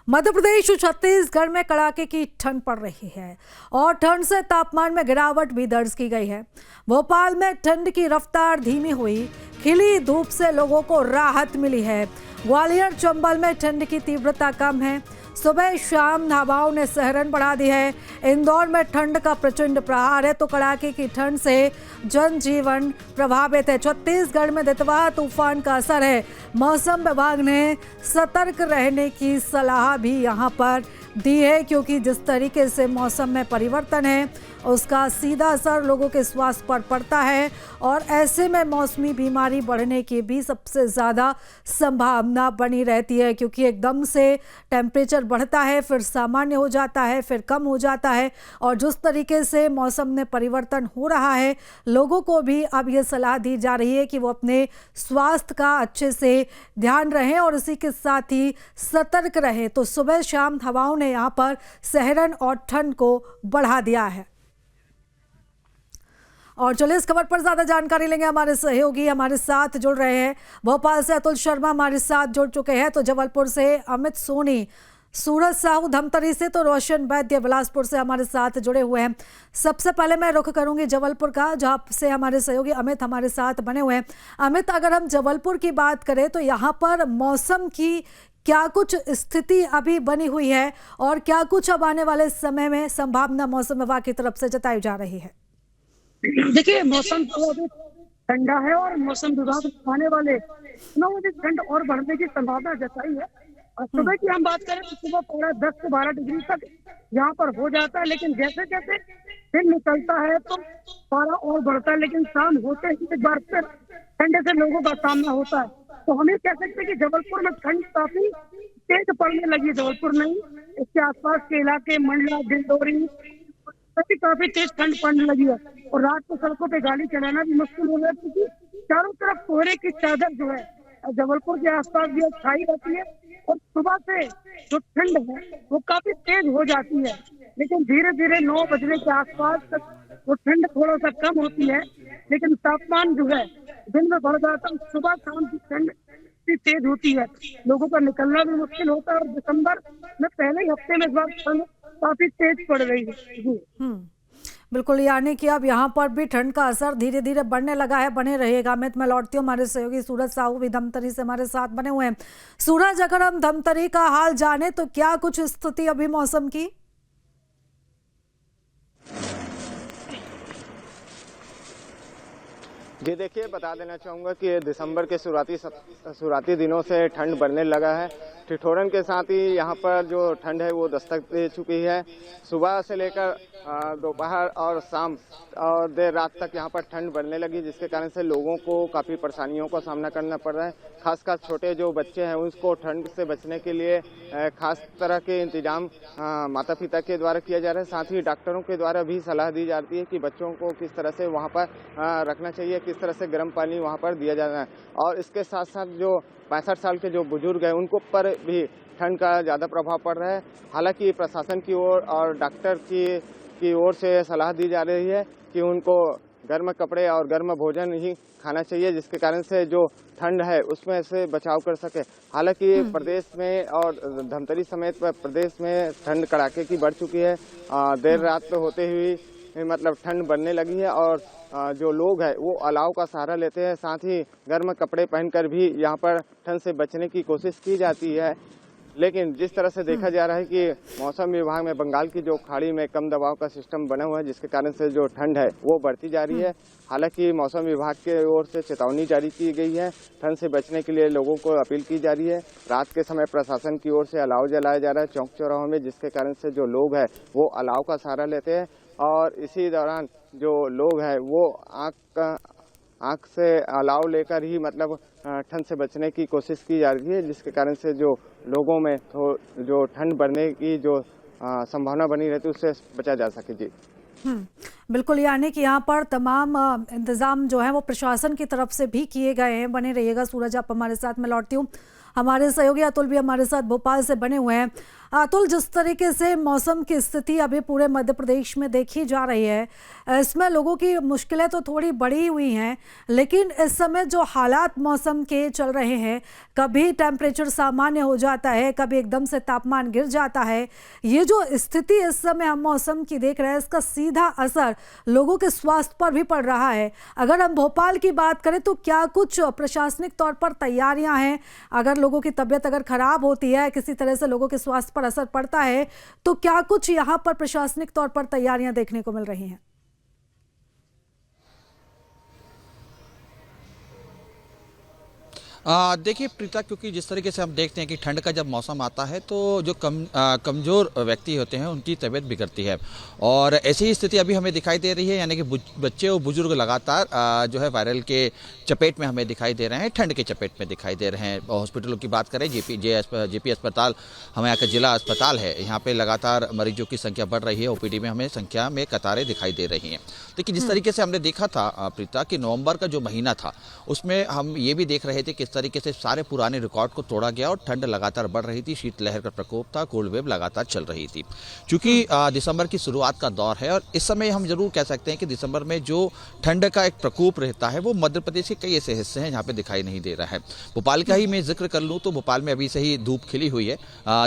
मध्य प्रदेश और छत्तीसगढ़ में कड़ाके की ठंड पड़ रही है और ठंड से तापमान में गिरावट भी दर्ज की गई है। भोपाल में ठंड की रफ्तार धीमी हुई, खिली धूप से लोगों को राहत मिली है। ग्वालियर चंबल में ठंड की तीव्रता कम है, सुबह शाम हवाओं ने सहरन बढ़ा दी है। इंदौर में ठंड का प्रचंड प्रहार है तो कड़ाके की ठंड से जनजीवन प्रभावित है। छत्तीसगढ़ में दितवा तूफान का असर है। मौसम विभाग ने सतर्क रहने की सलाह भी यहां पर दी है क्योंकि जिस तरीके से मौसम में परिवर्तन है उसका सीधा असर लोगों के स्वास्थ्य पर पड़ता है और ऐसे में मौसमी बीमारी बढ़ने की भी सबसे ज़्यादा संभावना बनी रहती है क्योंकि एकदम से टेम्परेचर बढ़ता है, फिर सामान्य हो जाता है, फिर कम हो जाता है और जिस तरीके से मौसम में परिवर्तन हो रहा है लोगों को भी अब ये सलाह दी जा रही है कि वो अपने स्वास्थ्य का अच्छे से ध्यान रखें और इसी के साथ ही सतर्क रहें। तो सुबह शाम हवाओं ने यहाँ पर सहरन और ठंड को बढ़ा दिया है। और चलिए इस खबर पर ज्यादा जानकारी लेंगे, हमारे सहयोगी हमारे साथ जुड़ रहे हैं। भोपाल से अतुल शर्मा हमारे साथ जुड़ चुके हैं, तो जबलपुर से अमित सोनी, सूरज साहू धमतरी से तो रोशन वैद्य बिलासपुर से हमारे साथ जुड़े हुए हैं। सबसे पहले मैं रुख करूंगी जबलपुर का, जहां से हमारे सहयोगी अमित हमारे साथ बने हुए हैं। अमित, अगर हम जबलपुर की बात करें तो यहाँ पर मौसम की क्या कुछ स्थिति अभी बनी हुई है और क्या कुछ अब आने वाले समय में संभावना मौसम विभाग की तरफ से जताई जा रही है? देखिए, मौसम तो अभी ठंडा है और मौसम विभाग आने वाले दिनों में ठंड और बढ़ने की संभावना जताई है। और सुबह की हम बात करें तो सुबह पूरा 10 से 12 डिग्री तक यहाँ पर हो जाता है, लेकिन जैसे जैसे दिन निकलता है तो पारा और बढ़ता है, लेकिन शाम होते ही एक बार फिर ठंडे से लोगों का सामना होता है। तो हम ये कह सकते हैं कि जबलपुर में ठंड काफी तेज पड़ने लगी। जबलपुर नहीं, इसके आसपास के इलाके मंडला, डिंडोरी काफी तेज ठंड पड़ने लगी है और रात को सड़कों पे गाड़ी चलाना भी मुश्किल हो गया क्योंकि चारों तरफ कोहरे की चादर जो है जबलपुर के आसपास भी छाई रहती है और सुबह से जो ठंड है वो काफी तेज हो जाती है, लेकिन धीरे धीरे 9 बजने के आसपास तक वो ठंड थोड़ा सा कम होती है, लेकिन तापमान जो है दिन में बढ़ जाता है। सुबह शाम की ठंड तेज होती है, लोगों का निकलना भी मुश्किल होता है और दिसंबर में पहले ही हफ्ते में इस बार ठंड काफी तेज पड़ रही है। जी बिल्कुल, यानी कि अब यहाँ पर भी ठंड का असर धीरे धीरे बढ़ने लगा है। बने रहिएगा अमित। मैं लौटती हूँ, हमारे सहयोगी सूरज साहू भी धमतरी से हमारे साथ बने हुए हैं। सूरज, अगर हम धमतरी का हाल जाने तो क्या कुछ स्थिति अभी मौसम की? जी देखिए, बता देना चाहूँगा कि दिसंबर के शुरुआती दिनों से ठंड बढ़ने लगा है। ठिठुरन के साथ ही यहाँ पर जो ठंड है वो दस्तक दे चुकी है। सुबह से लेकर दोपहर और शाम और देर रात तक यहाँ पर ठंड बढ़ने लगी, जिसके कारण से लोगों को काफ़ी परेशानियों का सामना करना पड़ रहा है। खासकर छोटे जो बच्चे हैं उसको ठंड से बचने के लिए खास तरह के इंतजाम माता पिता के द्वारा किया जा रहा है। साथ ही डॉक्टरों के द्वारा भी सलाह दी जाती है कि बच्चों को किस तरह से वहाँ पर रखना चाहिए, किस तरह से गर्म पानी वहाँ पर दिया जाना है। और इसके साथ साथ जो 65 साल के जो बुजुर्ग हैं उनको पर भी ठंड का ज़्यादा प्रभाव पड़ रहा है। हालांकि प्रशासन की ओर और डॉक्टर की ओर से सलाह दी जा रही है कि उनको गर्म कपड़े और गर्म भोजन ही खाना चाहिए, जिसके कारण से जो ठंड है उसमें से बचाव कर सके। हालांकि प्रदेश में और धमतरी समेत प्रदेश में ठंड कड़ाके की बढ़ चुकी है। देर रात होते हुए मतलब ठंड बढ़ने लगी है और जो लोग हैं वो अलाव का सहारा लेते हैं। साथ ही गर्म कपड़े पहनकर भी यहाँ पर ठंड से बचने की कोशिश की जाती है। लेकिन जिस तरह से देखा जा रहा है कि मौसम विभाग में बंगाल की जो खाड़ी में कम दबाव का सिस्टम बना हुआ है, जिसके कारण से जो ठंड है वो बढ़ती जा रही है। हालांकि मौसम विभाग की ओर से चेतावनी जारी की गई है। ठंड से बचने के लिए लोगों को अपील की जा रही है। रात के समय प्रशासन की ओर से अलाव जलाया जा रहा है चौक चौराहों में, जिसके कारण से जो लोग हैं वो अलाव का सहारा लेते हैं और इसी दौरान जो लोग हैं वो आँख से अलाव लेकर ही मतलब ठंड से बचने की कोशिश की जा रही है, जिसके कारण से जो लोगों में जो ठंड बढ़ने की जो संभावना बनी रहती है उससे बचा जा सके। जी बिल्कुल, यानी कि यहाँ पर तमाम इंतजाम जो है वो प्रशासन की तरफ से भी किए गए हैं। बने रहिएगा सूरज, आप हमारे साथ। मैं लौटती हूँ, हमारे सहयोगी अतुल भी हमारे साथ भोपाल से बने हुए हैं। अतुल, जिस तरीके से मौसम की स्थिति अभी पूरे मध्य प्रदेश में देखी जा रही है, इसमें लोगों की मुश्किलें तो थोड़ी बढ़ी हुई हैं, लेकिन इस समय जो हालात मौसम के चल रहे हैं, कभी टेम्परेचर सामान्य हो जाता है, कभी एकदम से तापमान गिर जाता है। ये जो स्थिति इस समय हम मौसम की देख रहे हैं, इसका सीधा असर लोगों के स्वास्थ्य पर भी पड़ रहा है। अगर हम भोपाल की बात करें तो क्या कुछ प्रशासनिक तौर पर तैयारियां हैं? अगर लोगों की तबीयत अगर खराब होती है, किसी तरह से लोगों के स्वास्थ्य पर असर पड़ता है, तो क्या कुछ यहाँ पर प्रशासनिक तौर पर तैयारियां देखने को मिल रही हैं? देखिए प्रीता, क्योंकि जिस तरीके से हम देखते हैं कि ठंड का जब मौसम आता है तो जो कमज़ोर व्यक्ति होते हैं उनकी तबीयत बिगड़ती है, और ऐसी ही स्थिति अभी हमें दिखाई दे रही है। यानी कि बच्चे और बुजुर्ग लगातार जो है वायरल के चपेट में हमें दिखाई दे रहे हैं, ठंड के चपेट में दिखाई दे रहे हैं। हॉस्पिटलों की बात करें, जेपी अस्पताल हमें यहाँ का जिला अस्पताल है, यहाँ पर लगातार मरीजों की संख्या बढ़ रही है। ओपीडी में हमें संख्या में कतारें दिखाई दे रही हैं। लेकिन जिस तरीके से हमने देखा था प्रीता कि नवंबर का जो महीना था, उसमें हम ये भी देख रहे थे किस तरीके से सारे पुराने रिकॉर्ड को तोड़ा गया और ठंड लगातार बढ़ रही थी, शीतलहर का प्रकोप था, कोल्ड वेव लगातार चल रही थी। क्योंकि दिसंबर की शुरुआत का दौर है और इस समय हम जरूर कह सकते हैं कि दिसंबर में जो ठंड का एक प्रकोप रहता है वो मध्य प्रदेश के कई ऐसे हिस्से हैं जहाँ पे दिखाई नहीं दे रहा है। भोपाल का ही मैं जिक्र कर लूँ तो भोपाल में अभी से ही धूप खिली हुई है।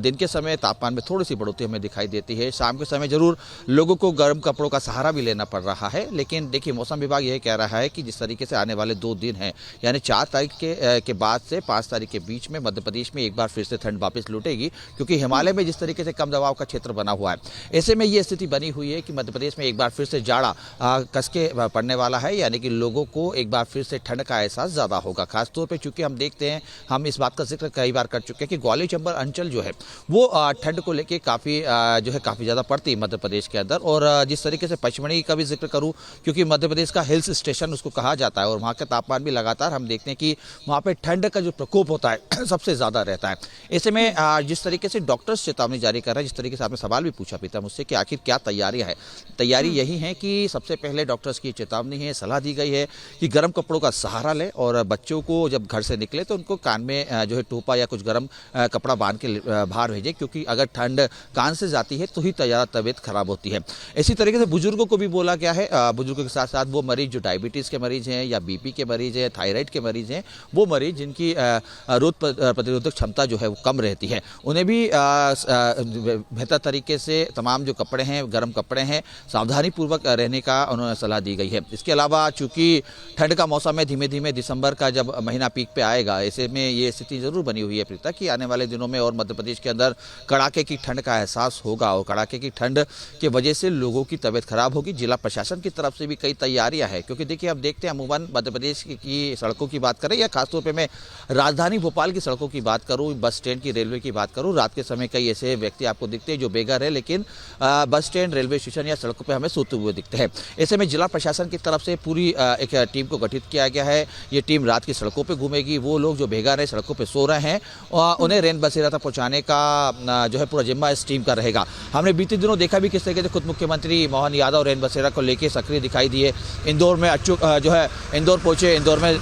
दिन के समय तापमान में थोड़ी सी बढ़ोतरी हमें दिखाई देती है। शाम के समय जरूर लोगों को गर्म कपड़ों का सहारा भी लेना पड़ रहा है। लेकिन देखिए, मौसम विभाग यह कह रहा है कि जिस तरीके से आने वाले 2 दिन हैं, यानी 4 तारीख के बाद से 5 तारीख के बीच में मध्य प्रदेश में एक बार फिर से ठंड वापस लौटेगी, क्योंकि हिमालय में जिस तरीके से कम दबाव का क्षेत्र बना हुआ है, ऐसे में ये स्थिति बनी हुई है कि मध्य प्रदेश में एक बार फिर से जाड़ा कसके पड़ने वाला है। यानी कि लोगों को एक बार फिर से ठंड का एहसास ज़्यादा होगा। खासतौर पर चूंकि हम देखते हैं, हम इस बात का जिक्र कई बार कर चुके हैं कि ग्वालियर चंबल अंचल जो है वो ठंड को लेकर काफ़ी ज़्यादा पड़ती है मध्य प्रदेश के अंदर। और जिस तरीके से पचमढ़ी का भी जिक्र करूँ, क्योंकि मध्य प्रदेश का हिल्स स्टेशन उसको कहा जाता है और वहाँ का तापमान भी लगातार हम देखते हैं कि वहाँ पे ठंड का जो प्रकोप होता है सबसे ज़्यादा रहता है। ऐसे में जिस तरीके से डॉक्टर्स चेतावनी जारी कर रहे हैं, जिस तरीके से आपने सवाल भी पूछा पीता मुझसे कि आखिर क्या तैयारियां है, तैयारी यही है कि सबसे पहले डॉक्टर्स की चेतावनी है, सलाह दी गई है कि गर्म कपड़ों का सहारा लें और बच्चों को जब घर से निकले तो उनको कान में जो है टोपा या कुछ गर्म कपड़ा बांध के बाहर भेजें, क्योंकि अगर ठंड कान से जाती है तो ही तबीयत खराब होती है। इसी तरीके से बुजुर्गों को भी बोला गया है। बुजुर्गों के साथ साथ वो मरीज जो डायबिटीज़ के मरीज हैं या बीपी के मरीज हैं, थायराइड के मरीज हैं, वो मरीज जिनकी रोग प्रतिरोधक क्षमता जो है वो कम रहती है, उन्हें भी बेहतर तरीके से तमाम जो कपड़े हैं, गर्म कपड़े हैं, सावधानी पूर्वक रहने का उन्होंने सलाह दी गई है। इसके अलावा चूंकि ठंड का मौसम है, धीमे धीमे दिसंबर का जब महीना पीक पे आएगा, ऐसे में ये स्थिति जरूर बनी हुई है प्रीता कि आने वाले दिनों में और मध्य प्रदेश के अंदर कड़ाके की ठंड का एहसास होगा और कड़ाके की ठंड की वजह से लोगों की तबीयत खराब होगी। जिला प्रशासन की तरफ से भी कई तैयारियां हैं, क्योंकि देखिए हम देखते हैं अमूमन मध्य प्रदेश की सड़कों की बात करें या खासतौर पर मैं राजधानी भोपाल की सड़कों की बात करूं, बस स्टैंड की, रेलवे की बात करूं, रात के समय कई ऐसे व्यक्ति आपको दिखते हैं जो बेघर है लेकिन बस स्टैंड, रेलवे स्टेशन या सड़कों पे हमें सोते हुए दिखते हैं। ऐसे में जिला प्रशासन की तरफ से पूरी एक टीम को गठित किया गया है। ये टीम रात की सड़कों पे घूमेगी। वो लोग जो बेघर है, सड़कों पे सो रहे हैं, उन्हें रैन बसेरा तक पहुँचाने का जो है पूरा जिम्मा इस टीम का रहेगा। हमने बीते दिनों देखा भी किस तरीके से खुद मुख्यमंत्री मोहन यादव रैन बसेरा को लेकर सक्रिय दिखाई दिए। इंदौर में जो है इंदौर पहुँचे, इंदौर में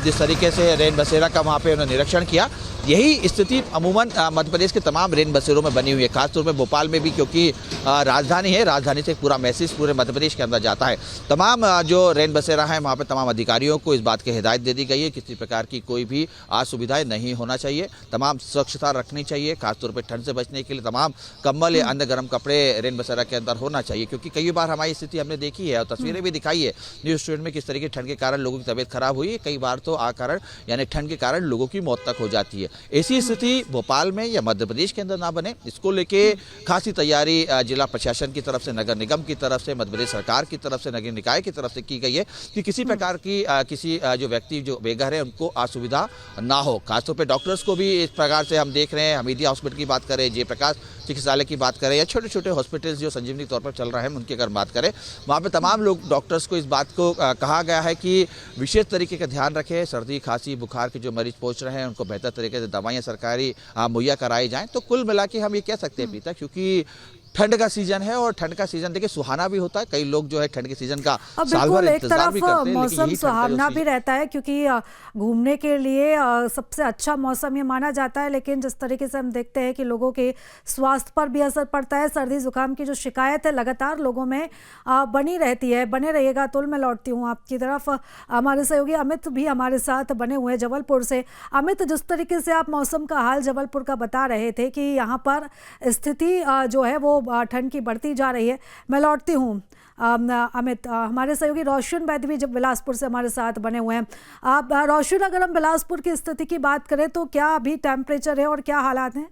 जिस तरीके से रैन बसेरा का वहाँ पे उन्होंने निरीक्षण किया, यही स्थिति अमूमन मध्य प्रदेश के तमाम रेन बसेरों में बनी हुई है, खासतौर पे भोपाल में भी, क्योंकि राजधानी है, राजधानी से पूरा मैसेज पूरे मध्य प्रदेश के अंदर जाता है। तमाम जो रेन बसेरा है वहाँ पे तमाम अधिकारियों को इस बात की हिदायत दे दी गई है, किसी प्रकार की कोई भी असुविधाएं नहीं होना चाहिए, तमाम स्वच्छता रखनी चाहिए, खासतौर पर ठंड से बचने के लिए तमाम कम्बल या अन्य गर्म कपड़े रेन बसेरा के अंदर होना चाहिए। क्योंकि कई बार हमारी स्थिति हमने देखी है और तस्वीरें भी दिखाई है न्यूज स्टूडेंट में, किस तरीके ठंड के कारण लोगों की तबीयत खराब हुई है, कई बार तो कारण यानी ठंड के कारण लोगों की मौत तक हो जाती है। ऐसी स्थिति भोपाल में या मध्य प्रदेश के अंदर ना बने, इसको लेके खासी तैयारी जिला प्रशासन की तरफ से, नगर निगम की तरफ से, मध्य प्रदेश सरकार की तरफ से, नगर निकाय की तरफ से की गई है कि किसी प्रकार की किसी जो व्यक्ति जो बेघर है उनको असुविधा ना हो। खासतौर पे डॉक्टर्स को भी इस प्रकार से हम देख रहे हैं, हमीदिया हॉस्पिटल की बात करें, जयप्रकाश चिकित्सालय की बात करें या छोटे छोटे हॉस्पिटल्स जो संजीवनी तौर पर चल रहे हैं उनकी अगर बात करें, वहाँ पे तमाम लोग डॉक्टर्स को इस बात को कहा गया है कि विशेष तरीके का ध्यान रखें। सर्दी, खांसी, बुखार के जो मरीज पहुँच रहे हैं उनको बेहतर तरीके से दवाइयाँ सरकारी मुहैया कराई जाएँ। तो कुल मिला के हम ये कह सकते हैं प्रीता, क्योंकि ठंड का सीजन है और ठंड का सीजन देखिए सुहाना भी होता है। कई लोग जो है ठंड के सीजन का अब साल भर बिल्कुल एक इंतजार भी तरफ करते हैं, लेकिन मौसम यही ठंड का जो सुहावना भी सीजन रहता है क्योंकि घूमने के लिए सबसे अच्छा मौसम ये माना जाता है, लेकिन जिस तरीके से हम देखते हैं कि लोगों के स्वास्थ्य पर भी असर पड़ता है, सर्दी जुकाम की जो शिकायत है लगातार लोगों में बनी रहती है। बने रहिएगा, अतुल मैं लौटती हूँ आपकी तरफ। हमारे सहयोगी अमित भी हमारे साथ बने हुए हैं जबलपुर से। अमित, जिस तरीके से आप मौसम का हाल जबलपुर का बता रहे थे कि यहाँ पर स्थिति जो है वो ठंड की बढ़ती जा रही है, मैं लौटती हूँ अमित। हमारे सहयोगी रोशन वैद्य भी जब बिलासपुर से हमारे साथ बने हुए हैं। आप रोशन, अगर हम बिलासपुर की स्थिति की बात करें तो क्या अभी टेम्परेचर है और क्या हालात हैं?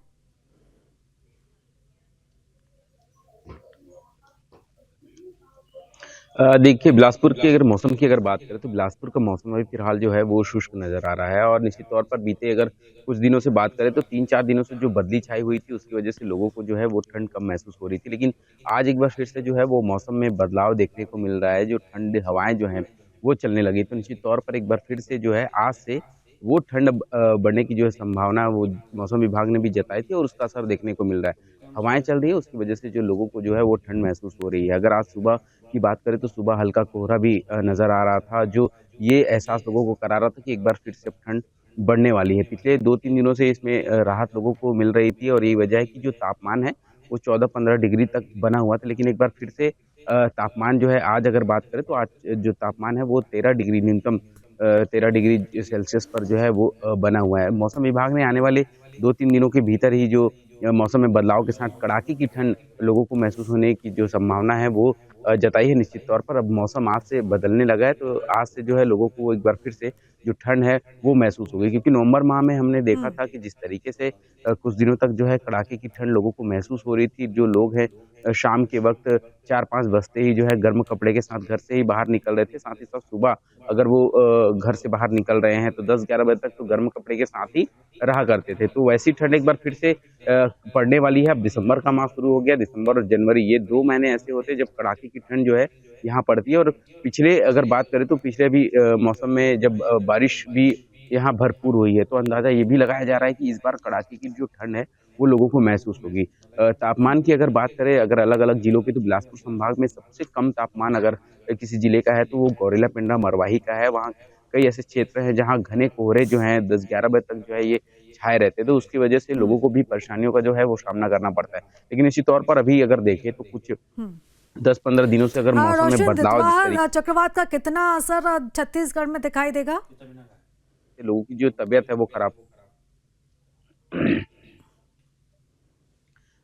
देखिए, बिलासपुर की अगर मौसम की अगर बात करें तो बिलासपुर का मौसम अभी फिलहाल जो है वो शुष्क नज़र आ रहा है और निश्चित तौर पर बीते अगर कुछ दिनों से बात करें तो 3-4 दिनों से जो बदली छाई हुई थी उसकी वजह से लोगों को जो है वो ठंड कम महसूस हो रही थी। लेकिन आज एक बार फिर से जो है वो मौसम में बदलाव देखने को मिल रहा है, जो ठंडी हवाएँ जो हैं वो चलने लगी। तो निश्चित तौर पर एक बार फिर से जो है आज से वो ठंड बढ़ने की जो है संभावना वो मौसम विभाग ने भी जताई थी और उसका असर देखने को मिल रहा है। हवाएँ चल रही है उसकी वजह से जो लोगों को जो है वो ठंड महसूस हो रही है। अगर आज सुबह की बात करें तो सुबह हल्का कोहरा भी नज़र आ रहा था, जो ये एहसास लोगों को करा रहा था कि एक बार फिर से अब ठंड बढ़ने वाली है। पिछले 2-3 दिनों से इसमें राहत लोगों को मिल रही थी और यही वजह है कि जो तापमान है वो 14-15 डिग्री तक बना हुआ था। लेकिन एक बार फिर से तापमान जो है आज अगर बात करें तो आज जो तापमान है वो 13 डिग्री न्यूनतम 13 डिग्री सेल्सियस पर जो है वो बना हुआ है। मौसम विभाग ने आने वाले 2-3 दिनों के भीतर ही जो मौसम में बदलाव के साथ कड़ाके की ठंड लोगों को महसूस होने की जो संभावना है वो जताई है। निश्चित तौर पर अब मौसम आज से बदलने लगा है, तो आज से जो है लोगों को एक बार फिर से जो ठंड है वो महसूस होगी। क्योंकि नवंबर माह में हमने देखा था कि जिस तरीके से कुछ दिनों तक जो है कड़ाके की ठंड लोगों को महसूस हो रही थी। जो लोग हैं शाम के वक्त 4-5 बजते ही जो है गर्म कपड़े के साथ घर से ही बाहर निकल रहे थे। साथ ही साथ सुबह अगर वो घर से बाहर निकल रहे हैं तो 10-11 बजे तक तो गर्म कपड़े के साथ ही रहा करते थे। तो वैसी ठंड एक बार फिर से पड़ने वाली है। अब दिसंबर का माह शुरू हो गया। दिसंबर और जनवरी ये 2 महीने ऐसे होते हैं जब कड़ाके की ठंड जो है यहाँ पड़ती है। और पिछले अगर बात करें तो पिछले भी मौसम में जब बारिश भी यहाँ भरपूर हुई है, तो अंदाजा ये भी लगाया जा रहा है कि इस बार कड़ाके की जो ठंड है वो लोगों को महसूस होगी। तापमान की अगर बात करें अगर अलग-अलग जिलों की, तो बिलासपुर संभाग में सबसे कम तापमान अगर किसी जिले का है तो वो गौरेला पेंड्रा मरवाही का है। वहाँ कई ऐसे क्षेत्र हैं जहाँ घने कोहरे जो हैं 10-11 बजे तक जो है ये छाए रहते हैं, तो उसकी वजह से लोगों को भी परेशानियों का जो है वो सामना करना पड़ता है। लेकिन निश्चित तौर पर अभी अगर देखें तो कुछ 10-15 दिनों से अगर मौसम में रोशन, बदलाव जिस तरीके चक्रवात का कितना असर छत्तीसगढ़ में दिखाई देगा? से लोगों की जो तबीयत है वो खराब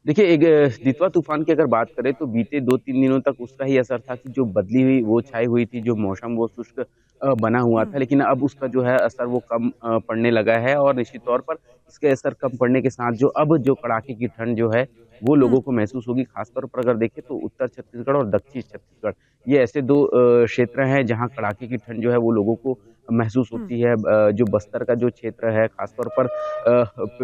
देखिए, एक दितवा तूफान की अगर बात करें तो बीते 2-3 दिनों तक उसका ही असर था कि जो बदली हुई वो छाई हुई थी, जो मौसम वो शुष्क बना हुआ था। लेकिन अब उसका जो है असर वो कम पड़ने लगा है और निश्चित तौर पर इसके असर कम पड़ने के साथ जो अब जो कड़ाके की ठंड जो है वो लोगों को महसूस होगी। खासतौर पर अगर देखें तो उत्तर छत्तीसगढ़ और दक्षिण छत्तीसगढ़ ये ऐसे 2 क्षेत्र हैं जहाँ कड़ाके की ठंड जो है वो लोगों को महसूस होती है। जो बस्तर का जो क्षेत्र है खासतौर पर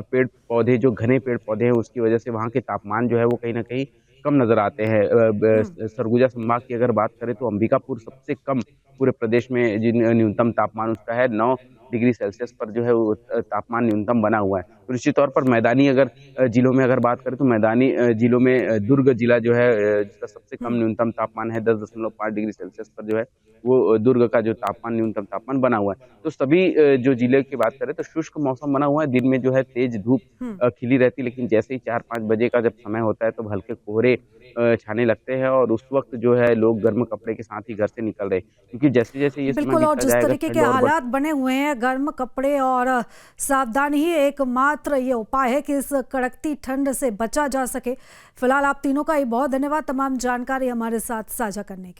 पेड़ पौधे जो घने पेड़ पौधे हैं उसकी वजह से वहाँ के तापमान जो है वो कहीं न कहीं कम नज़र आते हैं। सरगुजा संभाग की अगर बात करें तो अंबिकापुर सबसे कम पूरे प्रदेश में न्यूनतम तापमान उसका है 9 डिग्री सेल्सियस पर जो है वो तापमान न्यूनतम बना हुआ है। तो निश्चित तौर पर मैदानी अगर जिलों में अगर बात करें तो मैदानी जिलों में दुर्ग जिला जो है जिसका सबसे कम न्यूनतम तापमान है 10.5 डिग्री सेल्सियस पर जो है वो दुर्ग का जो तापमान न्यूनतम तापमान बना हुआ है। तो सभी जो जिले की बात करें तो शुष्क मौसम बना हुआ है। दिन में जो है तेज धूप खिली रहती है, लेकिन जैसे ही 4-5 बजे का जब समय होता है तो हल्के कोहरे छाने लगते हैं और उस वक्त जो है लोग गर्म कपड़े के साथ ही घर से निकल रहे हैं। क्योंकि जैसे-जैसे ये समय बिल्कुल, और बीतता जिस जाएगा तरीके के ठंड और हालात बने हुए हैं, गर्म कपड़े और सावधानी ही एकमात्र ये उपाय है कि इस कड़कती ठंड से बचा जा सके। फिलहाल आप तीनों का ही बहुत धन्यवाद तमाम जानकारी हमारे साथ साझा करने के लिए।